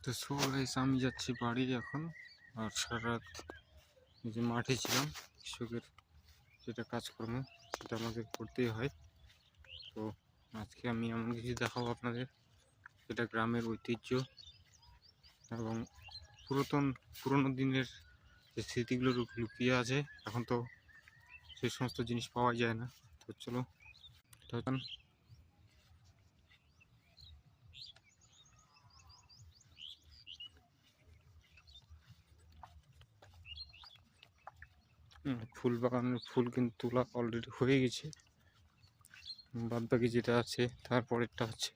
তো so guys আমি যাচ্ছি বাড়ি এখন। আর সারা রাত এই যে মাঠে ছিলাম, কৃষকের যেটা কাজকর্ম সেটা আমাদের করতেই হয়। তো আজকে আমি এমন কিছু দেখাবো আপনাদের, যেটা গ্রামের ঐতিহ্য এবং পুরনো দিনের যে স্মৃতিগুলো লুকিয়ে আছে। এখন তো সেই সমস্ত জিনিস পাওয়া যায় না। তো চলো তখন ফুল বাগানের ফুল কিন্তু তোলা অলরেডি হয়ে গেছে, বাদ বাকি যেটা আছে তারপরেরটা হচ্ছে।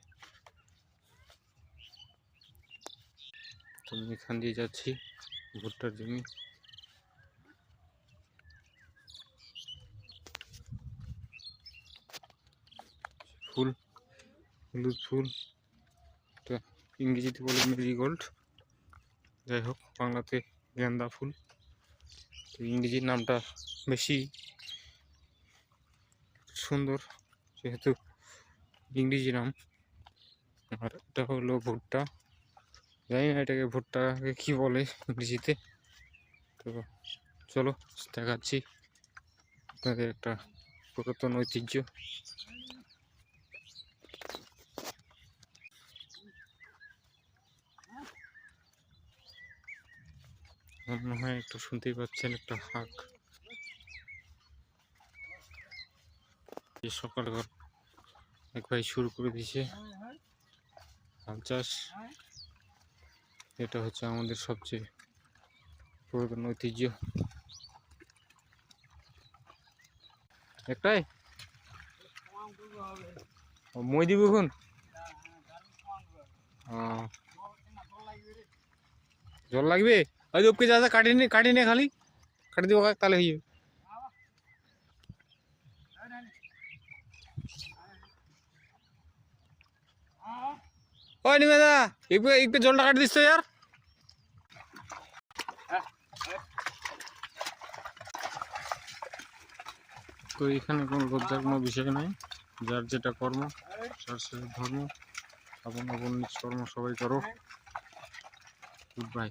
তো আমি এখান দিয়ে যাচ্ছি ভুট্টার জমি। ফুল, হলুদ ফুল, এটা ইংরেজিতে বলে মেরিগোল্ড, যাই হোক বাংলাতে গেন্দা ফুল। তো ইংরেজি নামটা বেশি সুন্দর যেহেতু ইংরেজি নাম। আর এটা হলো ভুট্টা, জানি না এটাকে ভুট্টাকে কি বলে ইংরেজিতে। তো চলো দেখাচ্ছি আপনাদের একটা পুরাতন ঐতিহ্য। মনে হয় একটু শুনতেই পাচ্ছেন একটা হাঁক। সকাল এক ভাই শুরু করে দিয়েছে ধান চাষ। এটা হচ্ছে আমাদের সবচেয়ে পুরাতন ঐতিহ্য। একটাই মই দিব এখন, জল লাগবে ওই ওকে যা কাটি নে খালি কাটি দিব তাহলে হয়ে যাবে। ওই নিমে দা একটু জলটা কাটি দিস তো यार। তো এখানে কোনো লজ্জার কোনো বিষয় নাই, যার যেটা কর্ম যার সেটা ধর্ম, আপন আপন নিজ কর্ম সবাই করো। Good bye.